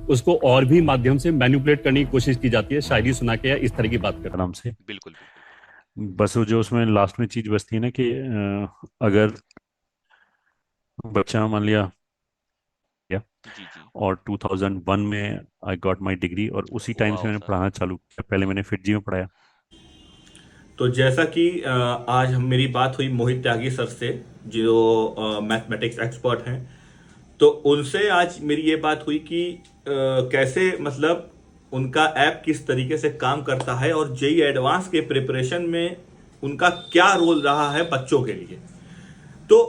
उसको और भी माध्यम से मैनिपुलेट करने की कोशिश की जाती है, शायरी सुना के या इस तरह की बात कर आराम से। बिल्कुल बिल्कुल। बस वो जो उसमें लास्ट में चीज बचती है ना कि अगर बच्चा मान लिया या जी जी। और 2001 में आई गॉट माय डिग्री, और उसी टाइम से वाह मैंने सर। पढ़ाना चालू किया। पहले मैंने फिट जी में पढ़ाया। तो जैसा कि आज मेरी बात हुई मोहित त्यागी सर से, जो मैथमेटिक्स एक्सपर्ट हैं, तो उनसे आज मेरी ये बात हुई कि कैसे मतलब उनका ऐप किस तरीके से काम करता है और जेई एडवांस के प्रिपरेशन में उनका क्या रोल रहा है बच्चों के लिए। तो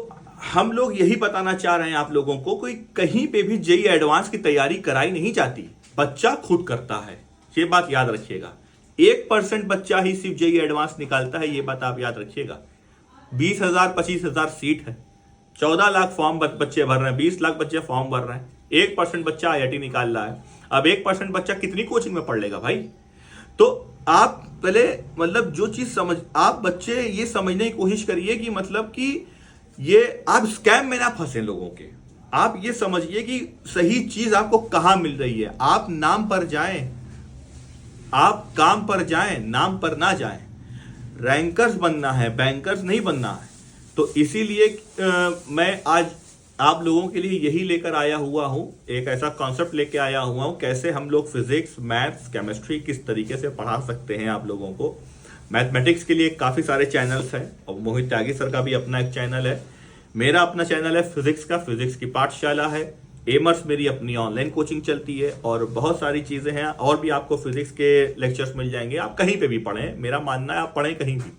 हम लोग यही बताना चाह रहे हैं आप लोगों को, कोई कहीं पे भी जेई एडवांस की तैयारी कराई नहीं जाती, बच्चा खुद करता है। ये बात याद रखिएगा। 1% बच्चा ही सिर्फ जेई एडवांस निकालता है, ये बात आप याद रखिएगा। 20,000 25,000 सीट है, 14 लाख फॉर्म बच्चे भर रहे हैं, 20 लाख बच्चे फॉर्म भर रहे हैं, 1% बच्चा आईआईटी निकाल रहा है। अब 1% बच्चा कितनी कोचिंग में पढ़ लेगा भाई? तो आप पहले मतलब जो चीज समझ, आप बच्चे ये समझने की कोशिश करिए कि मतलब कि ये आप स्कैम में ना फंसे लोगों के। आप ये समझिए कि सही चीज आपको कहां मिल रही है। आप नाम पर जाएं, आप काम पर जाएं, नाम पर ना जाएं। रैंकर्स बनना है, बैंकर्स नहीं बनना है। तो इसीलिए मैं आज आप लोगों के लिए यही लेकर आया हुआ हूं, एक ऐसा कॉन्सेप्ट लेके आया हुआ हूं, कैसे हम लोग फिजिक्स मैथ्स केमिस्ट्री किस तरीके से पढ़ा सकते हैं आप लोगों को। मैथमेटिक्स के लिए काफ़ी सारे चैनल्स हैं, और मोहित त्यागी सर का भी अपना एक चैनल है। मेरा अपना चैनल है फिजिक्स का, फिजिक्स की पाठशाला है। एमर्स मेरी अपनी ऑनलाइन कोचिंग चलती है, और बहुत सारी चीज़ें हैं और भी। आपको फिजिक्स के लेक्चर्स मिल जाएंगे, आप कहीं पे भी पढ़ें, मेरा मानना है आप पढ़ें कहीं भी।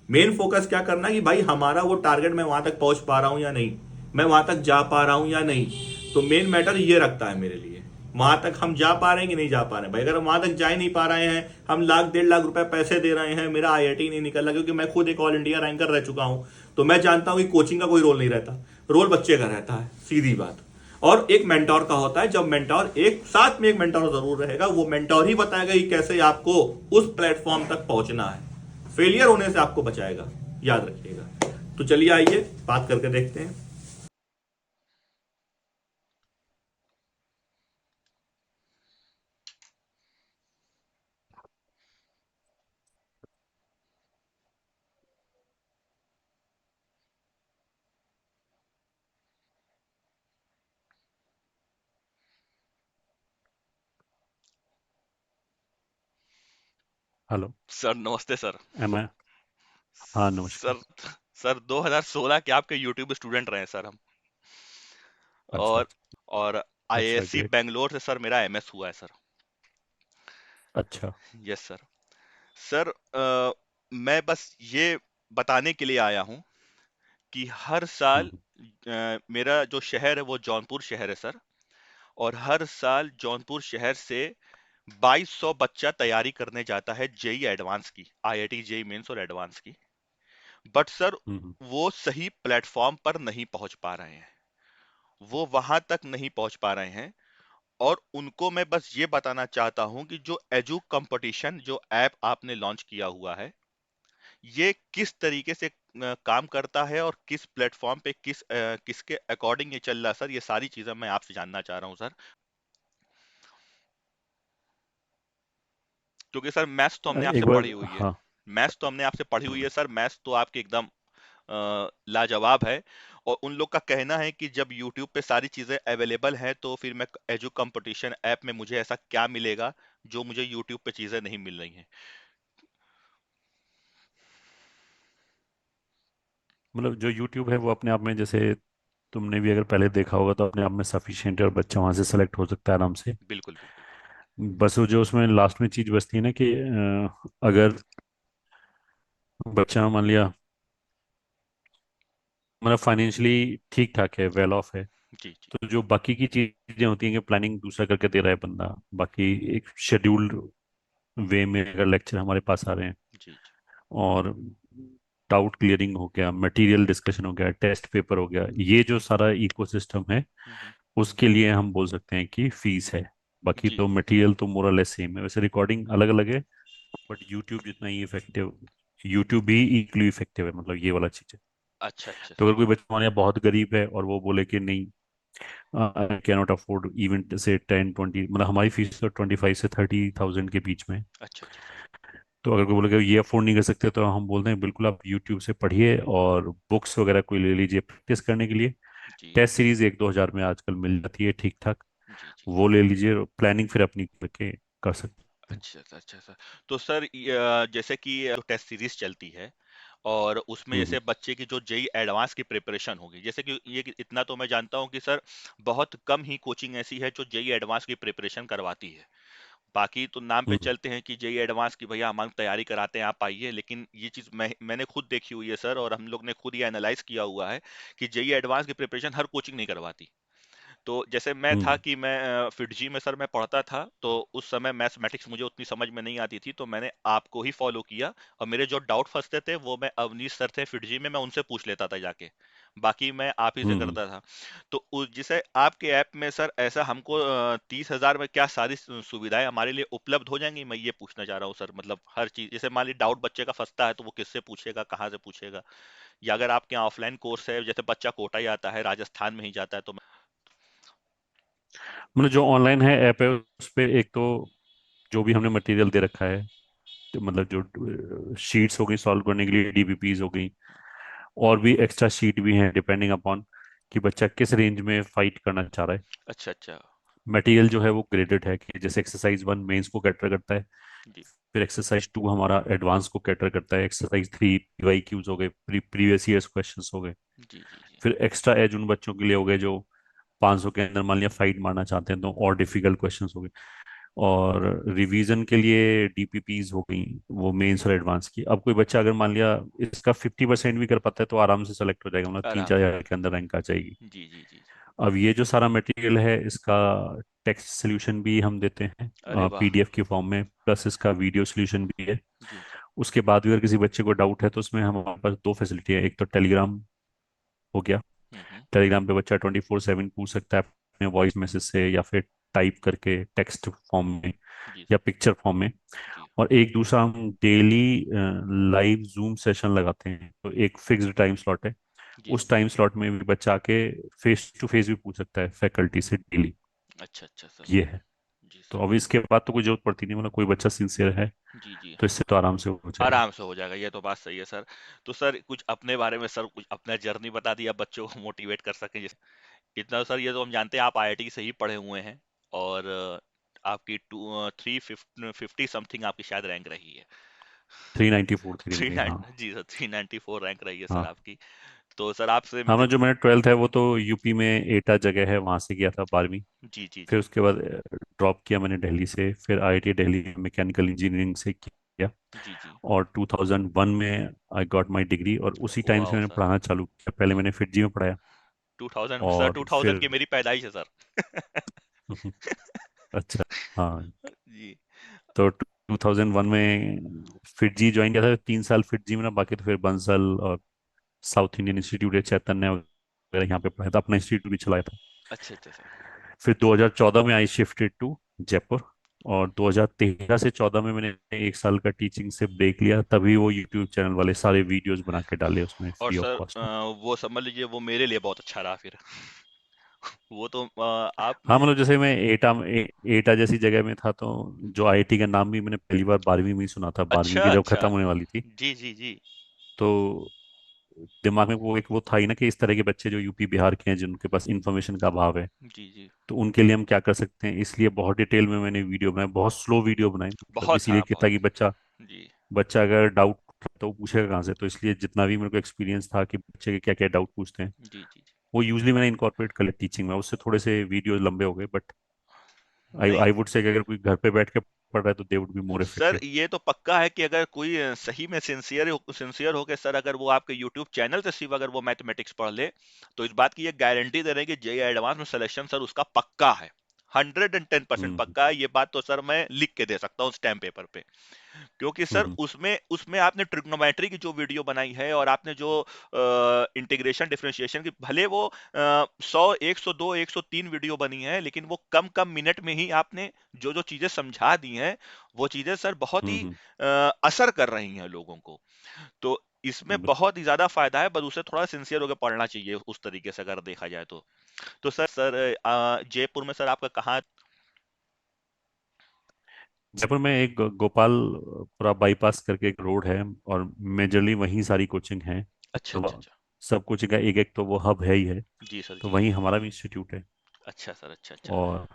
मेन फोकस क्या करना है कि भाई हमारा वो टारगेट, मैं वहां तक पहुंच पा रहा हूं या नहीं, मैं वहां तक जा पा रहा हूं या नहीं। तो मेन मैटर ये रखता है मेरे लिए, वहां तक हम जा पा रहे हैं कि नहीं जा पा रहे हैं। भाई अगर हम वहां तक जा ही नहीं पा रहे हैं, हम लाख 1.5 लाख रुपए पैसे दे रहे हैं, मेरा आईआईटी नहीं निकल रहा, क्योंकि मैं खुद एक ऑल इंडिया रैंकर रह चुका हूं, तो मैं जानता हूं कि कोचिंग का कोई रोल नहीं रहता, रोल बच्चे का रहता है, सीधी बात। और एक मेंटोर का होता है, जब मेंटोर एक साथ में, एक मेंटोर जरूर रहेगा, वो मेंटोर ही बताएगा कि कैसे आपको उस प्लेटफॉर्म तक पहुंचना है, फेलियर होने से आपको बचाएगा, याद रखिएगा। तो चलिए आइए बात करके देखते हैं। हेलो। सर नमस्ते सर। एम आई? हाँ, नमस्कार। सर सर 2016 के आपके यूट्यूब स्टूडेंट रहे हैं सर हम। अच्छा। और और अच्छा, आईआईएससी ग्रेट। बेंगलोर से सर मेरा एमएस हुआ है सर। अच्छा। Yes sir. सर मैं बस ये बताने के लिए आया हूँ कि हर साल हम्म। मेरा जो शहर है वो जौनपुर शहर है सर। और हर साल जौनपुर शहर से 2200 बच्चा तैयारी करने जाता है जेई एडवांस की, आईआईटी जेई मेंस और एडवांस की। बट सर हम्म। वो सही प्लेटफॉर्म पर नहीं पहुंच पा रहे हैं, वो वहां तक नहीं पहुंच पा रहे हैं। और उनको मैं बस ये बताना चाहता हूं कि जो एजू कंपटीशन जो ऐप आपने लॉन्च किया हुआ है, ये किस तरीके से काम करता है और किस प्लेटफॉर्म पे किसके अकॉर्डिंग ये चल रहा है सर, ये सारी चीजें मैं आपसे जानना चाह रहा हूं सर। क्योंकि सर मैथ्स तो हमने आपसे एक बार, पढ़ी हुई है। हाँ। मैथ्स तो हमने आपसे पढ़ी हुई है सर, मैथ्स तो आपके एकदम लाजवाब है। और उन लोग का कहना है कि जब YouTube पे सारी चीजें अवेलेबल हैं तो फिर मैं एजू कंपटीशन ऐप में मुझे ऐसा क्या मिलेगा जो मुझे YouTube पे चीजें नहीं मिल रही हैं। मतलब जो यूट्यूब है वो अपने आप में, जैसे तुमने भी अगर पहले देखा होगा, तो अपने आप में सफिशिएंट है और बच्चा वहां से सेलेक्ट हो सकता है आराम से। बिल्कुल बिल्कुल। बस वो जो उसमें लास्ट में चीज बचती है ना कि अगर बच्चा मान लिया मतलब फाइनेंशियली ठीक ठाक है, वेल ऑफ है, जी जी तो जो बाकी की चीजें होती हैं कि प्लानिंग दूसरा करके दे रहा है बंदा, बाकी एक शेड्यूल्ड वे में अगर लेक्चर हमारे पास आ रहे हैं, जी जी। और डाउट क्लियरिंग हो गया, मटेरियल डिस्कशन हो गया, टेस्ट पेपर हो गया, ये जो सारा इकोसिस्टम है, हम्म। उसके लिए हम बोल सकते हैं कि फीस है। बाकी जी। तो मटेरियल तो मोर लेस सेम है, वैसे रिकॉर्डिंग अलग अलग है, बट यूट्यूब जितना ही इफेक्टिव, यूट्यूब भी इक्वली इफेक्टिव है, मतलब ये वाला चीज है। अच्छा अच्छा तो सर। अगर कोई बच्चा हमारे यहाँ बहुत गरीब है और वो बोले कि नहीं, I can not afford even से 10-20, मतलब हमारी फीस तो 25 से 30,000 के बीच में है। अच्छा अच्छा सर। तो अगर कोई बोलेगा ये अफोर्ड नहीं कर सकते, तो हम बोलते हैं बिल्कुल आप यूट्यूब से पढ़िए और बुक्स वगैरह कोई ले लीजिए प्रैक्टिस करने के लिए। जी टेस्ट सीरीज 1-2 हज़ार में आजकल मिल जाती है ठीक ठाक, जी जी। वो ले लीजिए, प्लानिंग फिर अपनी करके कर सकते हैं। अच्छा सर, अच्छा सर। तो सर जैसे कि जो टेस्ट सीरीज चलती है और उसमें हम्म जैसे बच्चे की जो जेई एडवांस की प्रिपरेशन होगी, जैसे कि इतना तो मैं जानता हूँ कि सर बहुत कम ही कोचिंग ऐसी है जो जेई एडवांस की प्रिपरेशन करवाती है। बाकी तो नाम पे हम्म चलते हैं कि जेई एडवांस की भैया हम तैयारी कराते हैं आप आइए, लेकिन ये चीज़ मैंने खुद देखी हुई है सर, और हम लोग ने खुद ये एनालाइज किया हुआ है कि जेई एडवांस की प्रिपरेशन हर कोचिंग नहीं करवाती। तो जैसे मैं था हम्म कि मैं फिटजी में सर मैं पढ़ता था, तो उस समय मैथमेटिक्स मुझे उतनी समझ में नहीं आती थी, तो मैंने आपको ही फॉलो किया, और मेरे जो डाउट फंसते थे वो मैं अवनीश सर थे फिटजी में, मैं उनसे पूछ लेता था जाके, बाकी मैं आप ही से हम्म। करता था। तो जिसे आपके ऐप में सर ऐसा हमको 30,000 में क्या सारी सुविधाएं हमारे लिए उपलब्ध हो जाएंगी, मैं ये पूछना चाह रहा हूँ सर, मतलब हर चीज, जैसे मान ली डाउट बच्चे का फंसता है तो वो किससे पूछेगा, कहाँ से पूछेगा, या अगर आपके यहाँ ऑफलाइन कोर्स है, जैसे बच्चा कोटा ही आता है, राजस्थान में ही जाता है, तो मतलब जो ऑनलाइन है ऐप है उस पे एक तो जो भी हमने मटेरियल दे रखा है, तो मतलब जो शीट्स हो गई सॉल्व करने के लिए, डीबीपीज हो गई, और भी एक्स्ट्रा शीट भी हैं डिपेंडिंग अपॉन कि बच्चा किस रेंज में फाइट करना चाह रहा है। अच्छा अच्छा। मटेरियल जो है वो ग्रेडेड है कि जैसे एक्सरसाइज 1 मेंस को कैटर करता है, जी फिर एक्सरसाइज 2 हमारा एडवांस को कैटर करता है, एक्सरसाइज 3 पीवाईक्यूज हो गए, प्रीवियस ईयर्स क्वेश्चंस हो गए, जी जी जी। फिर एक्स्ट्रा एज उन बच्चों के लिए हो गए जो 500 के अंदर मान लिया फाइट मारना चाहते हैं, तो और डिफिकल्ट क्वेश्चंस हो गए, और रिवीजन के लिए डीपीपीज हो गई, वो मेंस और एडवांस की। अब कोई बच्चा अगर मान लिया इसका 50% भी कर पाता है तो आराम से सेलेक्ट हो जाएगा, मतलब तीन आराम चार से। हजार के अंदर रैंक आ जाएगी। जी जी जी जी। अब ये जो सारा मटेरियल है इसका टेक्स्ट सोल्यूशन भी हम देते हैं अरे वाह। पीडीएफ के फॉर्म में, प्लस इसका वीडियो सोल्यूशन भी है। जी जी। उसके बाद भी अगर किसी बच्चे को डाउट है तो उसमें हमारे पास दो फैसिलिटी है, एक तो टेलीग्राम हो गया, हम्म। टेलीग्राम पे बच्चा 24/7 पूछ सकता है अपने वॉइस मैसेज से, या फिर टाइप करके टेक्स्ट फॉर्म में जी या सर। पिक्चर फॉर्म में। जी और एक दूसरा हम डेली लाइव जूम सेशन लगाते हैं, तो एक फिक्स्ड टाइम स्लॉट है, जी। उस टाइम स्लॉट में भी बच्चा आके फेस टू फेस भी पूछ सकता है फैकल्टी से डेली। अच्छा अच्छा सर। ये है। जी तो सर। अब इसके बाद तो कोई जरूरत पड़ती नहीं, मतलब कोई बच्चा सिंसियर है जी जी। तो इससे तो आराम से हो जाएगा। आराम से हो जाएगा, ये तो बात सही है सर। तो सर कुछ अपने बारे में सर, कुछ अपना जर्नी बता दिया बच्चों को मोटिवेट कर सकें जैसे। इतना सर ये तो हम जानते हैं आप आईआईटी से ही पढ़े हुए हैं, और आपकी 350 समथिंग आपकी शायद रैंक रही है। 394 थी थ्री मेरी, नाइन हाँ। जी सर, 394 रैंक रही है सर हाँ आपकी। तो सर आपसे हाँ, मतलब जो मैंने 12th है वो तो यूपी में एटा जगह है वहां से किया था 12वीं। जी जी फिर जी। उसके बाद ड्रॉप किया मैंने दिल्ली से, फिर आईआईटी दिल्ली में मैकेनिकल इंजीनियरिंग से किया, जी जी। और 2001 में आई गॉट माय डिग्री, और उसी टाइम से वाह मैंने सर। पढ़ाना चालू किया। पहले मैंने फिटजी में पढ़ाया 2000 सर, और 2000 फिर की मेरी पैदाइश है सर। अच्छा, हाँ। जी। तो 2001 में फिटजी ज्वाइन किया था, 3 साल फिटजी में ना, बाकी तो फिर बंसल और साउथ इंडियन इंस्टीट्यूट है चैतन्य वगैरह, यहाँ पे पढ़ाया था, अपना इंस्टीट्यूट भी चलाया था। अच्छा अच्छा सर। फिर 2014 में आई शिफ्टेड टू जयपुर, और 2013 से 14 में मैंने 1 साल का टीचिंग से ब्रेक लिया, तभी वो यूट्यूब चैनल वाले सारे वीडियोस बना के डाले उसमें और फ्री ऑफ सर कॉस्ट में। वो समझ लीजिए वो मेरे लिए बहुत अच्छा रहा फिर। वो तो हाँ, आपने। मतलब जैसे मैं एटा जैसी जगह में था, तो जो आईआईटी का नाम भी मैंने पहली बार 12वीं में ही सुना था, 12वीं अच्छा की जब अच्छा। खत्म होने वाली थी। जी जी जी। तो दिमाग में वो एक वो था ही ना कि इस तरह के बच्चे जो यूपी बिहार के हैं जिनके पास इंफॉर्मेशन का अभाव है, जी जी। तो उनके लिए हम क्या कर सकते हैं, इसलिए बहुत डिटेल में मैंने वीडियो बनाए, बहुत स्लो वीडियो बनाए, मतलब बहुत, इसीलिए हाँ कि बहुत। ताकि बच्चा जी बच्चा अगर डाउट तो वो पूछेगा कहाँ से, तो इसलिए जितना भी मेरे को एक्सपीरियंस था कि बच्चे के क्या क्या डाउट पूछते हैं, जी जी जी। वो यूजली मैंने इनकॉर्पोरेट कर लिया टीचिंग में। उससे थोड़े से वीडियो लंबे हो गए, बट आई नहीं आई वुड से कि अगर कोई घर पे बैठ के पढ़ रहा है तो they would be more sir, effective. ये तो पक्का है कि अगर कोई सही में सिंसियर हो के सर, अगर वो आपके यूट्यूब चैनल से सिर्फ अगर वो मैथमेटिक्स पढ़ ले, तो इस बात की ये गारंटी दे रहे हैं कि जेई एडवांस में सिलेक्शन सर उसका पक्का है। 110% हम्म पक्का है, ये बात तो सर मैं लिख के दे सकता हूँ स्टैम्प पेपर पे। क्योंकि सर हम्म उसमें उसमें आपने ट्रिग्नोमेट्री की जो वीडियो बनाई है, और आपने जो इंटीग्रेशन डिफरेंशिएशन की, भले वो 100 102 103 वीडियो बनी है, लेकिन वो कम कम मिनट में ही आपने जो जो चीजें समझा दी हैं, वो चीजें सर बहुत ही हम्म असर कर रही हैं लोगों को। तो इसमें बिल्कुल। बहुत ही ज्यादा फायदा है, बस उसे थोड़ा सिंसियर होकर पढ़ना चाहिए उस तरीके से अगर देखा जाए तो सर जयपुर में सर आपका कहाँ? जयपुर में एक गोपाल पूरा बाईपास करके एक रोड है, और मेजरली वहीं सारी कोचिंग है। अच्छा अच्छा तो अच्छा। सब कोचिंग का एक एक तो वो हब है ही है। जी सर तो जी। वहीं हमारा भी इंस्टीट्यूट है। अच्छा सर, अच्छा अच्छा। और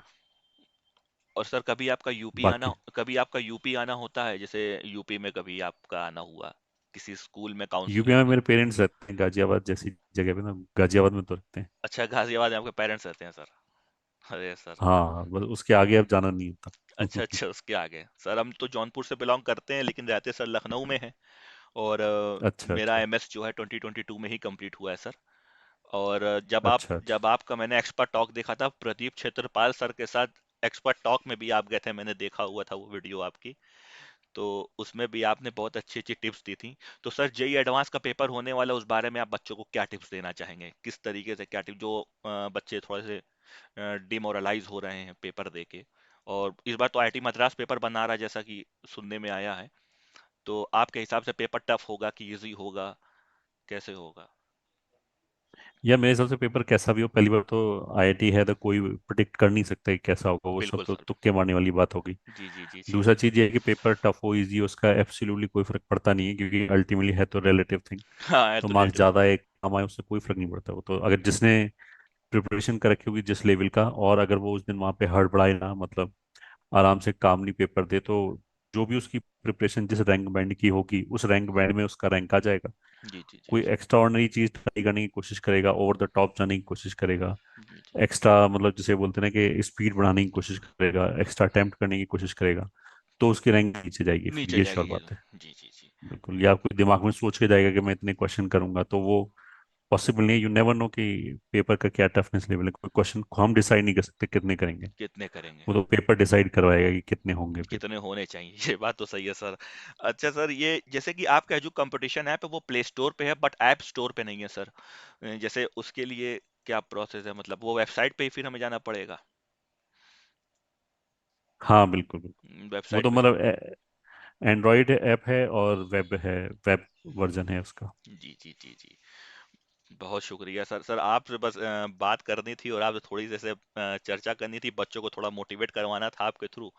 और सर बाकी कभी आपका यूपी आना होता है, जैसे यूपी में कभी आपका आना हुआ किसी स्कूल में यूपी काउंसलिंग में में? मेरे पेरेंट्स रहते हैं गाजियाबाद जैसी जगह पे ना, गाजियाबाद में तो रहते हैं। अच्छा, गाजियाबाद में आपके पेरेंट्स रहते हैं सर? अरे सर। हाँ, बस उसके आगे अब जाना नहीं अच्छा होता। अच्छा, उसके आगे सर हम तो जौनपुर से बिलोंग करते हैं, लेकिन रहते सर लखनऊ में हैं। और अच्छा मेरा अच्छा। एमएस जो है 2022 में ही कंप्लीट हुआ है सर। और अच्छा अच्छा। जब आपका मैंने एक्सपर्ट टॉक देखा था प्रदीप क्षेत्रपाल सर के साथ, एक्सपर्ट टॉक में भी आप गए थे, मैंने देखा हुआ था वो वीडियो आपकी। तो उसमें भी आपने बहुत अच्छी अच्छी टिप्स दी थी। तो सर जेई एडवांस का पेपर होने वाला है, उस बारे में आप बच्चों को क्या टिप्स देना चाहेंगे? किस तरीके से क्या टिप, जो बच्चे थोड़े से डिमोरलाइज हो रहे हैं पेपर दे के, और इस बार तो आईआईटी मद्रास पेपर बना रहा है जैसा कि सुनने में आया है, तो आपके हिसाब से पेपर टफ होगा कि इजी होगा, कैसे होगा? या मेरे हिसाब से पेपर कैसा भी हो, पहली बार तो आईआईटी है तो कोई प्रिडिक्ट कर नहीं सकता कि कैसा होगा, वो सब बिल्कुल तो सर। तुक्के मारने वाली बात होगी। जी जी जी जी। दूसरा चीज ये है कि पेपर टफ हो इजी हो, उसका एब्सोल्युटली कोई फर्क पड़ता नहीं है, क्योंकि अल्टीमेटली है तो रिलेटिव थिंग। हाँ, है तो तो मार्क्स रिलेटिव ज्यादा थिंग। है कम आए उससे कोई फर्क नहीं पड़ता। वो तो अगर जिसने प्रिपरेशन कर रखी होगी जिस लेवल का, और अगर वो उस दिन वहां पे हड़बड़ाए ना, मतलब आराम से कामली पेपर दे, तो जो भी उसकी प्रिपरेशन जिस रैंक बैंड की होगी उस रैंक बैंड में उसका रैंक आ जाएगा। जी जी जी कोई जी। एक्स्ट्रा ऑर्डिनरी चीज ट्राई करने की कोशिश करेगा, ओवर द टॉप जाने की कोशिश करेगा, जी जी। एक्स्ट्रा मतलब जिसे बोलते हैं ना कि स्पीड बढ़ाने की कोशिश करेगा, एक्स्ट्रा अटेम्प्ट करने की कोशिश करेगा, तो उसकी रैंक नीचे जाएगी फिर, नीचे ये श्योर जाएगी। बात है। जी जी जी। बिल्कुल। या कोई दिमाग में सोच के जाएगा कि मैं इतने क्वेश्चन करूंगा, तो वो पॉसिबल नहीं है। यू नेवर नो कि पेपर का क्या टफनेस लेवल है। कोई क्वेश्चन को हम डिसाइड नहीं कर सकते कितने करेंगे, कितने करेंगे? वो तो पेपर डिसाइड करवाएगा कि कितने होंगे पेपर। कितने होने चाहिए? ये बात तो सही है सर। अच्छा सर, ये जैसे कि आपका जो कंपटीशन ऐप है वो प्ले स्टोर पे है बट ऐप स्टोर पे नहीं है सर, जैसे उसके लिए क्या प्रोसेस है? मतलब वो वेबसाइट पे ही फिर हमें जाना पड़ेगा? हाँ बिल्कुल बिल्कुल। वो वेबसाइट तो पे। मतलब एंड्रॉयड ऐप है और वेब है, वेब वर्जन है उसका। जी जी जी जी। बहुत शुक्रिया सर। सर आपसे बस बात करनी थी, और आपसे थोड़ी जैसे चर्चा करनी थी, बच्चों को थोड़ा मोटिवेट करवाना था आपके थ्रू।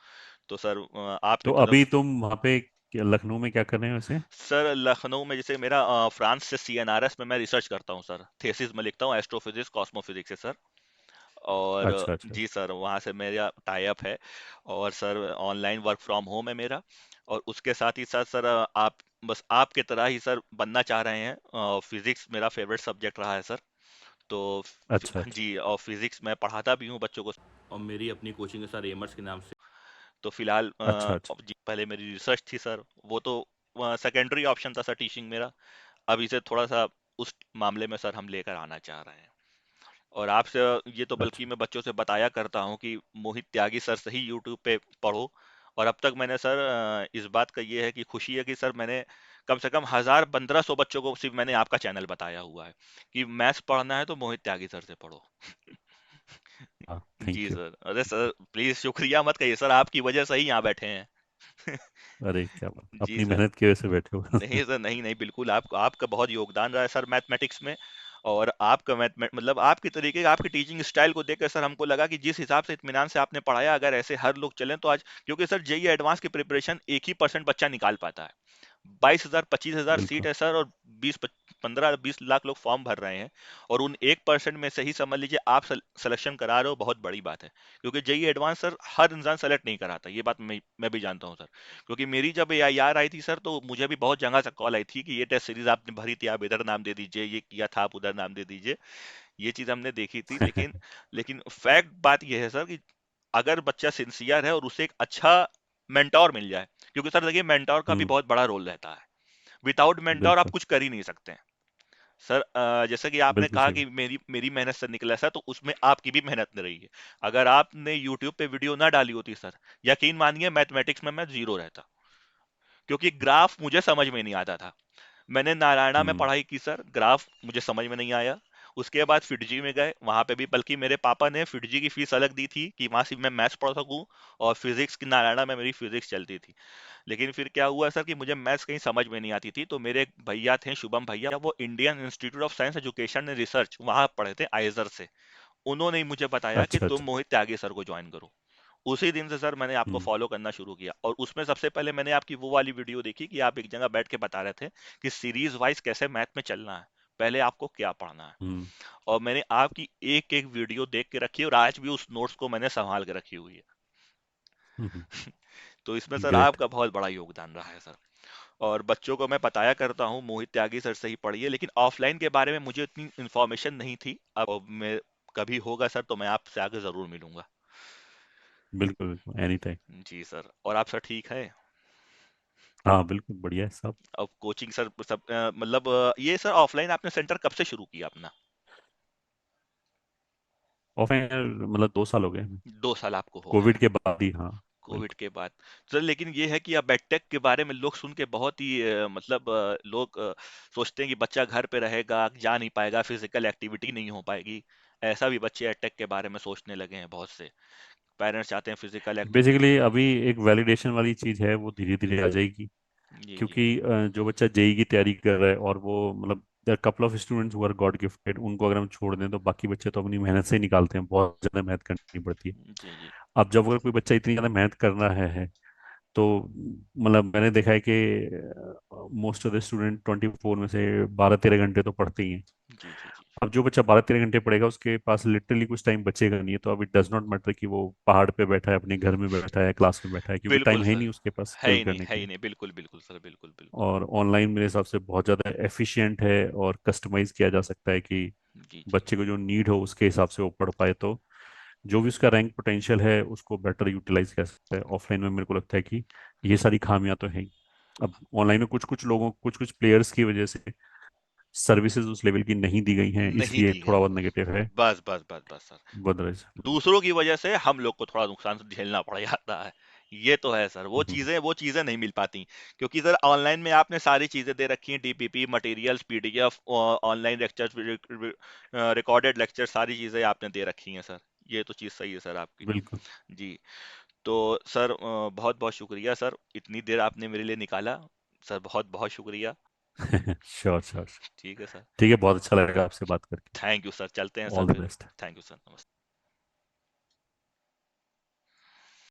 तो सर आपकी तो तरफ। अभी तुम वहाँ पे लखनऊ में क्या कर रहे हो वैसे? सर लखनऊ में जैसे मेरा फ्रांस से सीएनआरएस में मैं रिसर्च करता हूँ सर, थेसिस में लिखता हूँ एस्ट्रोफिजिक्स कॉस्मोफिजिक्स से सर। और अच्छा अच्छा जी अच्छा। सर, वहाँ से मेरा टाई अप है। और sir online work from home है मेरा। और उसके साथ ही साथ सर आप बस आपके तरह ही सर बनना चाह रहे हैं, फिजिक्स मेरा फेवरेट सब्जेक्ट रहा है सर। तो अच्छा अच्छा जी, और फिजिक्स मैं पढ़ाता भी हूँ बच्चों को, और मेरी अपनी कोचिंग है सर एमर्स के नाम से। तो फिलहाल अच्छा अच्छा। अब जी पहले मेरी रिसर्च थी सर, वो तो सेकेंडरी ऑप्शन था सर टीचिंग मेरा। अब इसे थोड़ा सा उस मामले में सर हम लेकर आना चाह रहे हैं। और आपसे ये तो बल्कि अच्छा मैं बच्चों से बताया करता हूँ कि मोहित त्यागी सर से ही यूट्यूब पे पढ़ो। और अब तक मैंने सर इस बात का ये है कि खुशी है कि सर मैंने कम से कम 1000-1500 बच्चों को सिर्फ मैंने आपका चैनल बताया हुआ है कि मैथ्स पढ़ना है तो मोहित त्यागी सर से पढ़ो। हाँ, जी थैंक यू। सर। अरे सर प्लीज शुक्रिया मत कहिए सर, आपकी वजह से ही यहाँ बैठे हैं। अरे क्या बात, जी अपनी सर। मेहनत की वजह से बैठे नहीं हो। सर, नहीं नहीं, बिल्कुल आपका बहुत योगदान रहा है सर मैथमेटिक्स में। और आपका मतलब आपके तरीके, आपकी टीचिंग स्टाइल को देखकर सर हमको लगा कि जिस हिसाब से इत्मीनान से आपने पढ़ाया, अगर ऐसे हर लोग चलें तो आज, क्योंकि सर जेई एडवांस की प्रिपरेशन 1% बच्चा निकाल पाता है। 22,000 25,000 सीट बिल्कुल। है सर, और 15-20 लाख लोग फॉर्म भर रहे हैं। और उन 1% में से ही समझ लीजिए आप सिलेक्शन करा रहे हो, बहुत बड़ी बात है। क्योंकि जेई एडवांस सर हर इंसान सेलेक्ट नहीं कराता, ये बात मैं भी जानता हूँ सर। क्योंकि मेरी जब एआईआर आई थी सर, तो मुझे भी बहुत जगह से कॉल आई थी कि ये टेस्ट सीरीज आपने भरी थी, आप इधर नाम दे दीजिए, ये किया था आप उधर नाम दे दीजिए। ये चीज हमने देखी थी, लेकिन लेकिन फैक्ट बात ये है सर कि अगर बच्चा सिंसियर है और उसे एक अच्छा मेंटोर मिल जाए, क्योंकि सर देखिए मेंटोर का भी हम्म। बहुत बड़ा रोल रहता है। विदाउट मेंटोर आप बिल्कुल कुछ कर ही नहीं सकते हैं सर। जैसे कि आपने बिल्कुल कहा सही कि बात। मेरी मेहनत से निकला सर, तो उसमें आपकी भी मेहनत नहीं रही है। अगर आपने यूट्यूब पे वीडियो ना डाली होती सर, यकीन मानिए मैथमेटिक्स में मैं जीरो रहता। क्योंकि ग्राफ मुझे समझ में नहीं आता था। मैंने नारायणा में हम्म। पढ़ाई की सर, ग्राफ मुझे समझ में नहीं आया। उसके बाद फिटजी में गए, वहां पे भी बल्कि मेरे पापा ने फिटजी की फीस अलग दी थी कि वहां से मैं मैथ्स पढ़ सकूं, और फिजिक्स की नारायणा में मेरी फिजिक्स चलती थी। लेकिन फिर क्या हुआ सर कि मुझे मैथ्स कहीं समझ में नहीं आती थी, तो मेरे एक भैया थे शुभम भैया, वो Indian institute of science education and research वहां पढ़े थे आइजर से। उन्होंने ही मुझे बताया कि अच्छा तुम अच्छा। मोहित त्यागी सर को ज्वाइन करो। उसी दिन से सर मैंने आपको हम्म। फॉलो करना शुरू किया, और उसमें सबसे पहले मैंने आपकी वो वाली वीडियो देखी कि आप एक जगह बैठ के बता रहे थे कि सीरीज वाइज कैसे मैथ में चलना है, पहले आपको क्या पढ़ना है। हम्म। और मैंने आपकी एक एक वीडियो देख के रखी है, और आज भी उस नोट्स को मैंने संभाल के रखी हुई है। हम्म। तो इसमें सर ग्रेट। आपका बहुत बड़ा योगदान रहा है सर। और बच्चों को मैं बताया करता हूँ मोहित त्यागी सर से ही पढ़िए, लेकिन ऑफलाइन के बारे में मुझे इतनी इन्फॉर्मेशन नहीं थी। अब मैं कभी होगा सर तो मैं आपसे आगे जरूर मिलूंगा। बिल्कुल बिल्कुल, एनी टाइम। जी सर, और आप सर ठीक है? हाँ बिल्कुल बढ़िया है सब। अब कोचिंग सर सब मतलब ये सर ऑफलाइन आपने सेंटर कब से शुरू किया अपना? ऑफलाइन मतलब 2 साल हो गए हमें। 2 साल आपको हो गए कोविड हैं। के बाद ही, हाँ। कोविड बिल्कुल। के बाद। सर लेकिन ये है कि अब एडटेक के बारे में लोग सुन के बहुत ही मतलब लोग सोचते हैं कि बच्चा घर पे रहेगा, जा नहीं पाएगा, फिजिकल एक्टिविटी नहीं हो पाएगी। ऐसा भी बच्चे एडटेक के बारे में सोचने लगे हैं बहुत से। पेरेंट्स चाहते हैं फिजिकल एक्टिविटी। बेसिकली अभी एक वैलिडेशन वाली चीज है, वो धीरे धीरे आ जाएगी। जी जी। क्योंकि जो बच्चा जेई की तैयारी कर रहा है और वो मतलब there couple of students who are god gifted, उनको अगर हम छोड़ दें तो बाकी बच्चे तो अपनी मेहनत से ही निकालते हैं, बहुत ज्यादा मेहनत करनी पड़ती है। जी जी। अब जब अगर कोई बच्चा इतनी ज्यादा मेहनत कर रहा है तो मतलब मैंने देखा है कि मोस्ट ऑफ द स्टूडेंट 24 में से 12-13 घंटे तो पढ़ते ही हैं। जी जी जी। अब जो बच्चा 12-13 घंटे पढ़ेगा उसके पास लिटरली कुछ टाइम बचेगा नहीं है, तो अब इट डज नॉट मैटर कि वो पहाड़ पे बैठा है, अपने घर में बैठा है, क्लास में बैठा है, क्योंकि टाइम बिल्कुल है ही सर। नहीं उसके पास है स्किल ही नहीं, करने है के ही लिए। नहीं, बिल्कुल बिल्कुल सर, बिल्कुल बिल्कुल। और ऑनलाइन मेरे हिसाब से बहुत ज़्यादा एफिशिएंट है और कस्टमाइज किया जा सकता है कि जी जी। बच्चे को जो नीड हो उसके हिसाब से वो पढ़ पाए, तो जो भी उसका रैंक पोटेंशियल है उसको बेटर यूटिलाइज कर सकता है। ऑफलाइन में मेरे को लगता है कि ये सारी खामियां तो हैं ही। अब ऑनलाइन में कुछ कुछ लोगों, कुछ कुछ प्लेयर्स की वजह से सर्विसेज उस लेवल की नहीं दी गई हैं, नहीं इसलिए दी थोड़ा गई। बहुत नेगेटिव है। बस बस बस बस सर। बदरज। दूसरों की वजह से हम लोग को थोड़ा नुकसान झेलना पड़ जाता है। ये तो है सर, वो चीजें नहीं मिल पाती। क्योंकि सर ऑनलाइन में आपने सारी चीजें दे रखी हैं, DPP materials, PDF, online lecture, recorded lecture, सारी चीजें आपने दे रखी हैं सर। ये तो चीज सही है सर आपकी। बिल्कुल। जी। तो सर बहुत बहुत शुक्रिया सर, इतनी देर आपने मेरे लिए निकाला। सर बहुत बहुत शुक्रिया। Sure sure. ठीक है सर। ठीक है, बहुत अच्छा लगा आपसे बात करके। थैंक यू सर, चलते हैं सर ऑल द फिर। बेस्ट। थैंक यू सर, नमस्ते।